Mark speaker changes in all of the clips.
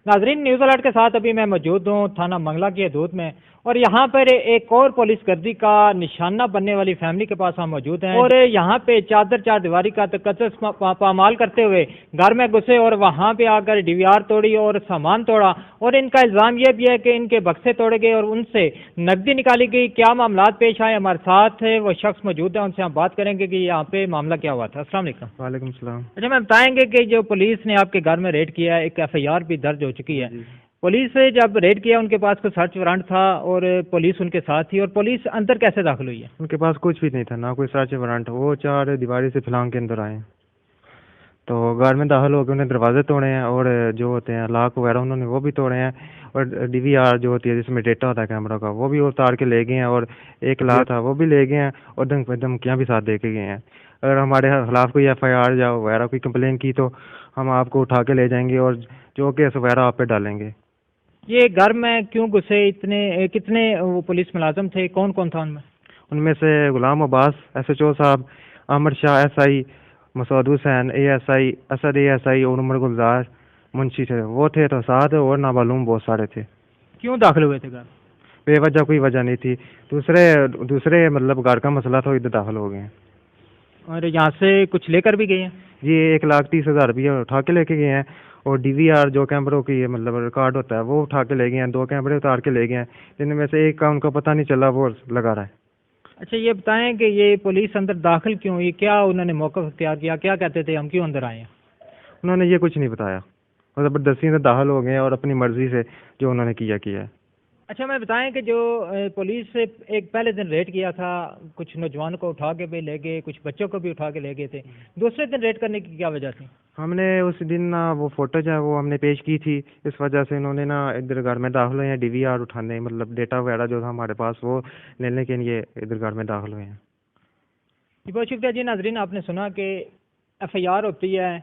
Speaker 1: नाजरीन, news alert के साथ अभी मैं मौजूद हूँ थाना मंगला की हदूद में, और यहाँ पर एक और पुलिस गर्दी का निशाना बनने वाली फैमिली के पास हम मौजूद हैं। और यहाँ पे चार दीवारी का तकद्दुस पामाल करते हुए घर में घुसे और वहाँ पे आकर डीवीआर तोड़ी और सामान तोड़ा। और इनका इल्ज़ाम ये भी है कि इनके बक्से तोड़े गए और उनसे नकदी निकाली गई। क्या मामलात पेश आए, हमारे साथ है वो शख्स मौजूद है, उनसे हम बात करेंगे कि यहाँ पे मामला क्या हुआ था। अस्सलाम वालेकुम।
Speaker 2: वालेकुम सलाम।
Speaker 1: अच्छा, मैं बताएंगे कि जो पुलिस ने आपके घर में रेड किया है, एक एफआईआर भी दर्ज हो चुकी है। पुलिस से जब रेड किया उनके पास कोई सर्च वारंट था और पुलिस उनके साथ थी, और पुलिस अंदर कैसे दाखिल हुई है?
Speaker 2: उनके पास कुछ भी नहीं था, ना कोई सर्च वारंट। वो चार दीवारी से फलांग के अंदर आए, तो घर में दाखिल होकर उन्हें दरवाजे तोड़े हैं और जो होते हैं लॉक वगैरह उन्होंने वो भी तोड़े हैं, और डीवीआर जो होती है जिसमें डेटा होता है कैमरा का वो भी उतार के ले गए हैं, और एक लाख था वो भी ले गए हैं, और धमकियाँ भी साथ दे के गए हैं। अगर हमारे खिलाफ कोई एफआईआर या वगैरह कोई कंप्लेन की तो हम आपको उठा के ले जाएंगे और जो केस वगैरह आप पे डालेंगे।
Speaker 1: ये घर में क्यों घुसे? कितने वो पुलिस मुलाजम थे, कौन कौन था उनमें?
Speaker 2: उनमें से गुलाम अब्बास SHO साहब, अमर Shah SI, Masood Hussain ASI, Asad ASI और उमर गुलजार मुंशी थे, वो थे तो साथ, और नामालूम बहुत सारे थे।
Speaker 1: क्यों दाखिल हुए थे घर?
Speaker 2: बेवजह कोई वजह नहीं थी, दूसरे मतलब घर का मसला था, इधर दाखिल हो गए हैं।
Speaker 1: और यहाँ से कुछ लेकर भी गए हैं?
Speaker 2: जी 1,30,000 रुपया उठा के लेके गए हैं, और DVR जो कैमरों की मतलब रिकॉर्ड होता है वो उठा के ले गए हैं, 2 कैमरे उतार के ले गए हैं, जिनमें से एक का उनको पता नहीं चला, वो लगा रहा है।
Speaker 1: अच्छा, ये बताएं कि ये पुलिस अंदर दाखिल क्यों हुई, क्या उन्होंने मौका इख्तियार किया, क्या कहते थे हम क्यों अंदर आए हैं?
Speaker 2: उन्होंने ये कुछ नहीं बताया, और ज़बरदस्ती से दाखिल हो गए हैं और अपनी मर्जी से जो उन्होंने किया है।
Speaker 1: अच्छा, मैं बताएं कि जो पुलिस से एक पहले दिन रेड किया था, कुछ नौजवानों को उठा के भी ले गए, कुछ बच्चों को भी उठा के ले गए थे, दूसरे दिन रेड करने की क्या वजह थी?
Speaker 2: हमने उस दिन ना वो फोटोज है वो हमने पेश की थी, इस वजह से इन्होंने ना इधर घर में दाखिल हुए हैं, DVR उठाने, मतलब डेटा वगैरह जो था हमारे पास वो लेने के लिए इधर घर में दाखिल हुए हैं।
Speaker 1: जी, बहुत शुक्रिया। जी नाजरीन, आपने सुना कि FIR होती है,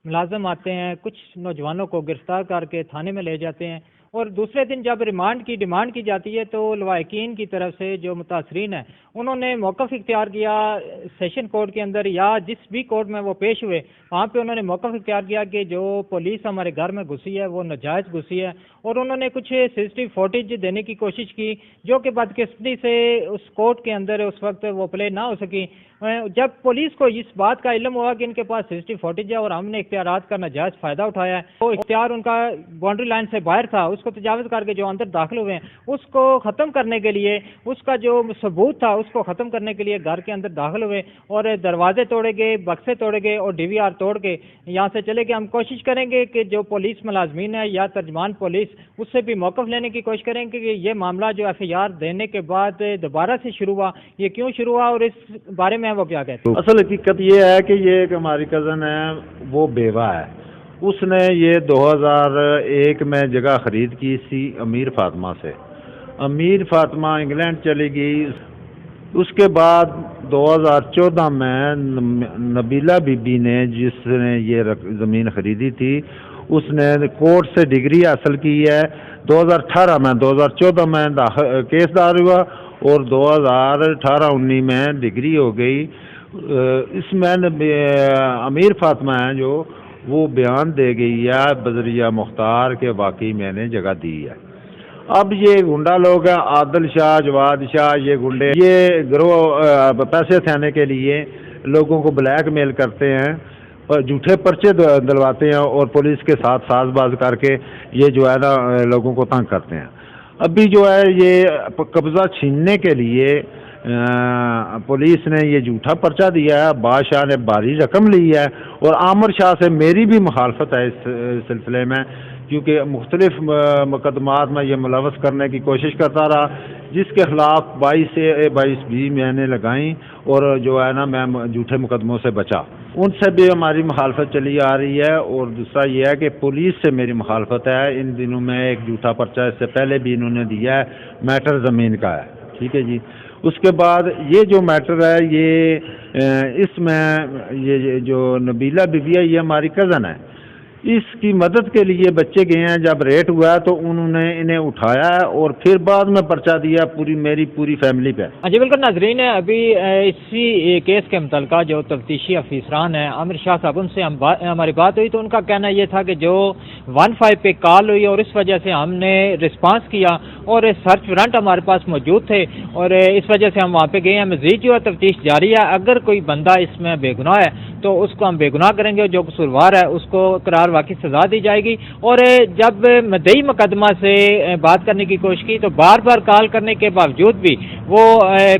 Speaker 1: मुलाजम आते हैं, कुछ नौजवानों को गिरफ्तार करके थाने में ले जाते हैं, और दूसरे दिन जब रिमांड की डिमांड की जाती है तो लवाकिन की तरफ से जो मुतासरीन है उन्होंने मौक़िफ़ इख्तियार किया सेशन कोर्ट के अंदर या जिस भी कोर्ट में वो पेश हुए, वहाँ पे उन्होंने मौक़िफ़ इख्तियार किया कि जो पुलिस हमारे घर में घुसी है वो नाजायज़ घुसी है, और उन्होंने कुछ CCTV फुटेज देने की कोशिश की जो कि बदकिस्मती से उस कोर्ट के अंदर उस वक्त वो प्ले ना हो सकी। जब पुलिस को इस बात का इल्म हुआ कि इनके पास CCTV फुटेज है और हमने इख्तियारात का नाजायज़ फ़ायदा उठाया है, तो इख्तियार उनका बाउंड्री लाइन से बाहर था, उसको तजावज़ करके जो अंदर दाखिल हुए हैं उसको ख़त्म करने के लिए, उसका जो सबूत था उसको ख़त्म करने के लिए घर के अंदर दाखिल हुए और दरवाजे तोड़े गए, बक्से तोड़े गए और DVR तोड़ के यहाँ से चले गए। हम कोशिश करेंगे कि जो पुलिस मुलाजमीन है या तर्जमान पुलिस उससे भी मौक़िफ़ लेने की कोशिश करेंगे कि ये मामला जो FIR देने के बाद दोबारा से शुरू हुआ, ये क्यों शुरू हुआ और इस बारे में वो क्या कहते हैं।
Speaker 3: असल हकीकत ये है कि ये एक हमारी कज़न है, वो बेवा है, उसने ये 2001 में जगह ख़रीद की थी अमीर फातिमा से। अमीर फातिमा इंग्लैंड चली गई, उसके बाद 2014 में नबीला बीबी ने, जिसने ये ज़मीन ख़रीदी थी, उसने कोर्ट से डिग्री हासिल की है 2018 में। 2014 में केस दायर हुआ और 2018-19 में डिग्री हो गई। इसमें अमीर फातिमा है जो वो बयान दे गई है बजरिया मुख्तार के वाकई मैंने जगह दी है। अब ये गुंडा लोग हैं, आदिल शाह, जवाद शाह, ये गुंडे, ये गिरोह पैसे उठाने के लिए लोगों को ब्लैकमेल करते हैं और झूठे पर्चे दिलवाते हैं और पुलिस के साथ साजबाज करके ये जो है ना लोगों को तंग करते हैं। अभी जो है ये कब्जा छीनने के लिए पुलिस ने ये झूठा पर्चा दिया है, बादशाह ने भारी रकम ली है, और आमिर शाह से मेरी भी मुखालफत है इस सिलसिले में, क्योंकि मुख्तलिफ मुकदमात में ये मुलवस करने की कोशिश करता रहा, जिसके खिलाफ 22 से 22 मैंने लगाई और जो है ना मैं झूठे मुकदमों से बचा। उनसे भी हमारी मुखालफत चली आ रही है। और दूसरा ये है कि पुलिस से मेरी मुखालफत है। इन दिनों में एक झूठा पर्चा इससे पहले भी इन्होंने दिया है, मैटर ज़मीन का है, ठीक है जी। उसके बाद ये जो मैटर है ये इसमें ये जो नबीला बीबी है ये हमारी कज़न है, اس کی مدد کے لیے بچے گئے ہیں. جب ریٹ ہوا تو انہوں نے انہیں اٹھایا ہے اور پھر بعد میں پرچہ دیا میری پوری فیملی پہ.
Speaker 1: جی بالکل ناظرین، ابھی اسی کیس کے متعلقہ جو تفتیشی افسران ہیں عامر شاہ صاحب، ان سے ہماری بات ہوئی تو ان کا کہنا یہ تھا کہ جو 15 پہ کال ہوئی اور اس وجہ سے ہم نے رسپانس کیا اور سرچ وارنٹ ہمارے پاس موجود تھے اور اس وجہ سے ہم وہاں پہ گئے ہیں. مزید جو ہے تفتیش جاری ہے، اگر کوئی بندہ اس میں بے گناہ ہے تو اس کو ہم بے گناہ کریں گے، جو قصوروار ہے اس کو قرار واقعی سزا دی جائے گی. اور جب مدعی مقدمہ سے بات کرنے کی کوشش کی تو بار بار کال کرنے کے باوجود بھی وہ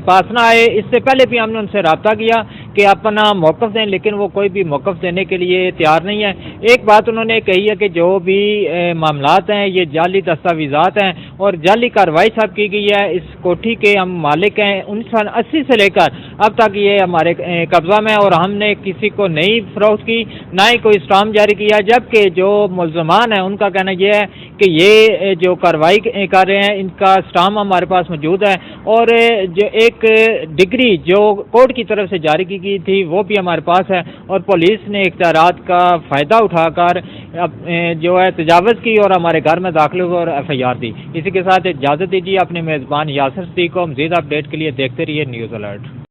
Speaker 1: پاس نہ آئے. اس سے پہلے بھی ہم نے ان سے رابطہ کیا کہ اپنا موقف دیں، لیکن وہ کوئی بھی موقف دینے کے لیے تیار نہیں ہے. ایک بات انہوں نے کہی ہے کہ جو بھی معاملات ہیں یہ جعلی دستاویزات ہیں اور جعلی کارروائی صاحب کی گئی ہے. اس کوٹھی کے ہم مالک ہیں 1980 سے لے کر اب تک یہ ہمارے قبضہ میں، اور ہم نے کسی کو نہیں فروخت کی، نہ ہی کوئی اسٹامپ جاری کیا. جبکہ جو ملزمان ہیں ان کا کہنا یہ ہے کہ یہ جو کارروائی کر رہے ہیں ان کا اسٹامپ ہمارے پاس موجود ہے اور جو ایک ڈگری جو کورٹ کی طرف سے جاری کی گئی تھی وہ بھی ہمارے پاس ہے. اور پولیس نے اختیارات کا فائدہ اٹھا کر جو ہے تجاوز کی اور ہمارے گھر میں داخل ہوئے اور FIR دی. اسی کے ساتھ اجازت دیجیے، اپنے میزبان یاسر صدیق کو مزید اپڈیٹ کے لیے دیکھتے رہیے نیوز الرٹ.